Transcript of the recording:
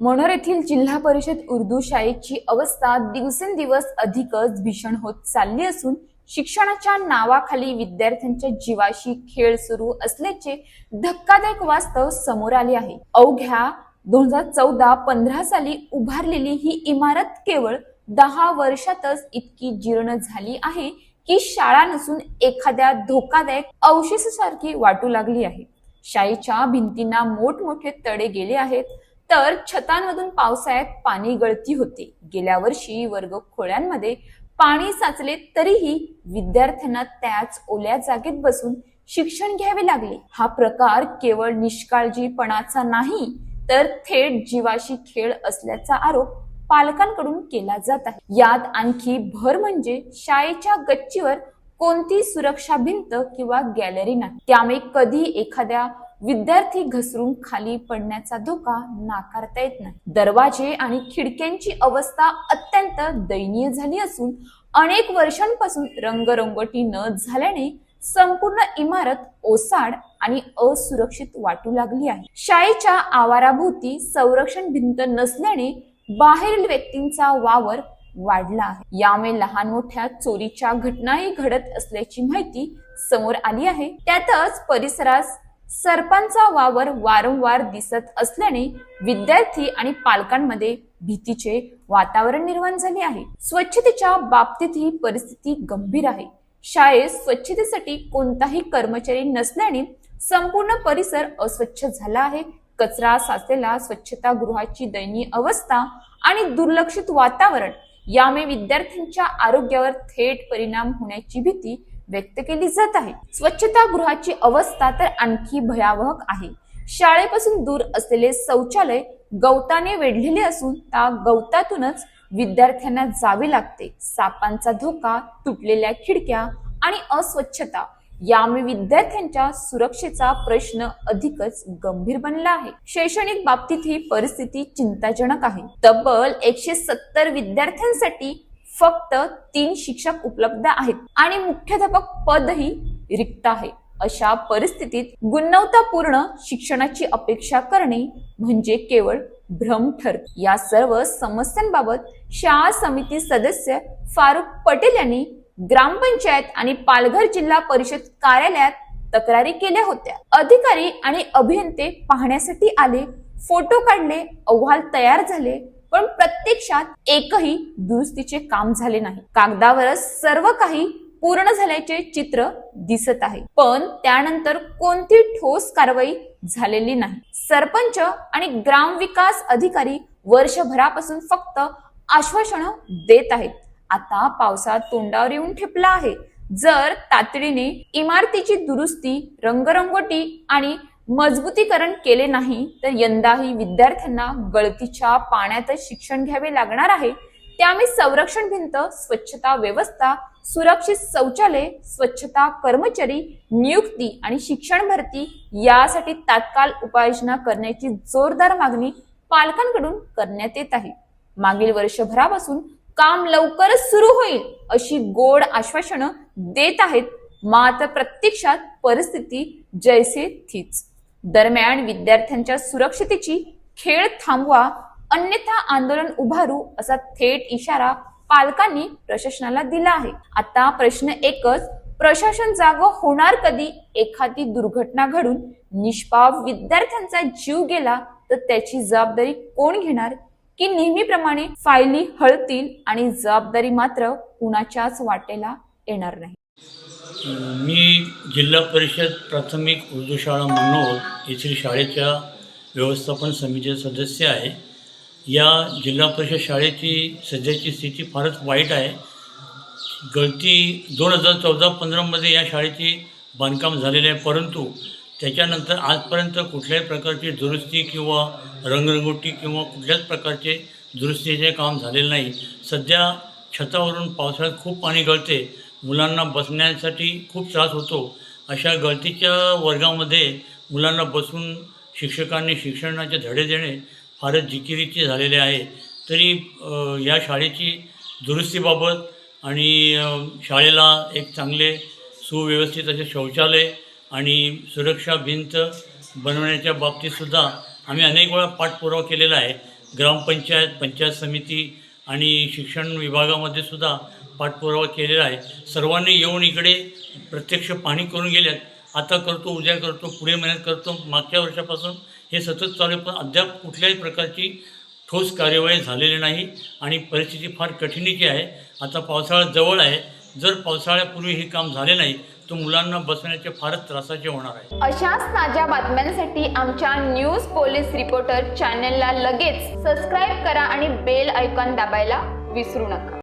मनोर येथील जिल्हा परिषद उर्दू शाळेची अवस्था दिवसेंदिवस अधिकच भीषण होत चालली असून शिक्षणाच्या नावाखाली विद्यार्थ्यांच्या जीवाशी खेळ सुरू असल्याचे धक्कादायक वास्तव समोर आले आहे। अवघ्या 2014-15 साली उभारलेली ही इमारत केवळ 10 वर्षातच इतकी जीर्ण झाली आहे की शाळा नसून एखाद्या धोकादायक अवशेषासारखी वाटू लागली आहे। शाळेच्या भिंतींना मोठमोठे तडे गेले आहेत, तर छतांमधून पावसाळ्यात पाणी गळती होते। गेल्या वर्षी वर्ग खोल्यांमध्ये पाणी साचले तरीही विद्यार्थ्यांना त्याच ओल्या जागेत बसून शिक्षण घ्यावे लागले। हा प्रकार केवळ निष्काळजीपणाचा नाही, तर थेट जीवाशी खेळ असल्याचा आरोप पालकांकडून केला जात आहे। यात आणखी भर म्हणजे शाळेच्या गच्चीवर कोणती सुरक्षा भिंत किंवा गॅलरी नाही, त्यामुळे कधी एखाद्या विद्यार्थी घसरून खाली पडण्याचा धोका नाकारता येत नाही। दरवाजे आणि खिडक्यांची अवस्था अत्यंत दयनीय झाली असून अनेक वर्षांपासून रंगरंगोटी न झाल्याने संपूर्ण इमारत ओसाड आणि असुरक्षित वाटू लागली आहे। शाळेच्या आवाराभोवती संरक्षण भिंत नसल्याने बाहेरील व्यक्तींचा वावर वाढला आहे। यामुळे लहान मोठ्या चोरीच्या घटनाही घडत असल्याची माहिती समोर आली आहे। त्यातच परिसरात सरपांचा वावर वारंवार दिसत असल्याने विद्यार्थी आणि पालकांमध्ये भीतीचे वातावरण निर्माण झाले आहे। स्वच्छतेच्या बाबतीत ही परिस्थिती गंभीर आहे। शाळेत स्वच्छतेसाठी कोणताही कर्मचारी नसल्याने संपूर्ण परिसर अस्वच्छ झाला आहे। कचरा साचलेला स्वच्छतागृहाची दयनीय अवस्था आणि दुर्लक्षित वातावरण यामुळे विद्यार्थ्यांच्या आरोग्यावर थेट परिणाम होण्याची भीती व्यक्त केली जात आहे। स्वच्छतागृहाची अवस्था तर आणखी भयावह आहे। शाळेपासून दूर असलेले शौचालय गवताने वेढलेले असून त्या गवतातूनच विद्यार्थ्यांना जावे लागते। सापांचा धोका, तुटलेल्या खिडक्या आणि अस्वच्छता यामुळे विद्यार्थ्यांच्या सुरक्षेचा प्रश्न अधिकच गंभीर बनला आहे। शैक्षणिक बाबतीत ही परिस्थिती चिंताजनक आहे। तब्बल 170 विद्यार्थ्यांसाठी फक्त 3 शिक्षक उपलब्ध आहेत आणि मुख्याध्यापक पदही रिक्त आहे। अशा परिस्थितीत गुणवत्तापूर्ण शिक्षणाची अपेक्षा करणे म्हणजे केवळ भ्रम ठरतो। या सर्व समस्यांबाबत शाळा समिती सदस्य फारुख पटेल यांनी ग्रामपंचायत आणि पालघर जिल्हा परिषद कार्यालयात तक्रारी केल्या होत्या। अधिकारी आणि अभियंते पाहण्यासाठी आले, फोटो काढले, अहवाल तयार झाले, पण प्रत्यक्षात एकही दुरुस्तीचे काम झाले नाही। कागदावरच सर्व काही पूर्ण झाल्याचे चित्र दिसत आहे, पण त्यानंतर कोणती ठोस कारवाई झालेली नाही। सरपंच आणि ग्रामविकास अधिकारी वर्षभरापासून फक्त आश्वासनं देत आहेत। आता पावसात तोंडावर येऊन ठेपला आहे। जर तातडीने इमारतीची दुरुस्ती, रंगरंगोटी आणि मजबूतीकरण केले नाही तर यंदाही विद्यार्थ्यांना गळतीच्या पाण्यातच शिक्षण घ्यावे लागणार आहे। त्यामुळे संरक्षण भिंत, स्वच्छता व्यवस्था, सुरक्षित शौचालय, स्वच्छता कर्मचारी नियुक्ती आणि शिक्षण भरती यासाठी तात्काळ उपाययोजना करण्याची जोरदार मागणी पालकांकडून करण्यात येत आहे। मागील वर्षभरापासून काम लवकरच सुरू होईल अशी गोड आश्वासनं देत आहेत, मात्र प्रत्यक्षात परिस्थिती जैसे थीच। दरम्यान विद्यार्थ्यांच्या सुरक्षतेची खेळ थांबवा, अन्यथा आंदोलन उभारू असा थेट इशारा पालकांनी प्रशासनाला दिला आहे। आता प्रश्न एकच, प्रशासन जागं होणार कधी? एखादी दुर्घटना घडून निष्पाप विद्यार्थ्यांचा जीव गेला तर त्याची जबाबदारी कोण घेणार? की नेहमीप्रमाणे फायली हळतील आणि जबाबदारी मात्र कुणाच्याच वाटेला येणार नाही? मी जिल्हा परिषद प्राथमिक उर्दू शाळा मनोर येथील शाळेच्या व्यवस्थापन समितीचे सदस्य आहे। या जिल्हा परिषद शाळेची सध्याची स्थिती फारच वाईट आहे। गळती 2014-15 या शाळेची बांधकाम झालेले आहे, परंतु त्याच्यानंतर आजपर्यंत कुठल्याही प्रकारची दुरुस्ती किंवा रंगरंगोटी किंवा कुठल्याच प्रकारचे दुरुस्तीचे काम झालेले नाही। सध्या छतावरून पावसाळ्यात खूप पाणी गळते, मुलांना बसण्यासाठी खूप त्रास होतो। अशा गळतीच्या वर्गामध्ये मुलांना बसून शिक्षकांनी शिक्षणाचे धडे देणे फारच जिकिरीचे झालेले आहे। तरी या शाळेची दुरुस्तीबाबत आणि शाळेला एक चांगले सुव्यवस्थित असे शौचालय आणि सुरक्षा भिंत बनवण्याच्या बाबतीतसुद्धा आम्ही अनेक वेळा पाठपुरावा केलेला आहे, ग्रामपंचायत, पंचायत समिती आणि शिक्षण विभागामध्ये सुद्धा पाठपुरावा केलेला आहे. सर्वांनी येऊन इकडे प्रत्यक्ष पाहणी करून गेल्यात. आता करतो, उद्या करतो, पुढे महिन्यात करतो, मागच्या वर्षापासून हे सतत चालू आहे, पण अद्याप कुठल्याही प्रकारची ठोस कार्यवाही झालेली नाही आणि परिस्थिती फार कठीणीची आहे. आता पावसाळा जवळ आहे. जर पावसाळ्यापूर्वी हे काम झाले नाही तर मुलांना बसण्याचे फारच त्रासाचे होणार आहे. अशाच ताज्या बातम्यांसाठी आमच्या न्यूज पोलीस रिपोर्टर चॅनलला लगेच सबस्क्राईब करा आणि बेल आयकॉन दाबायला विसरू नका.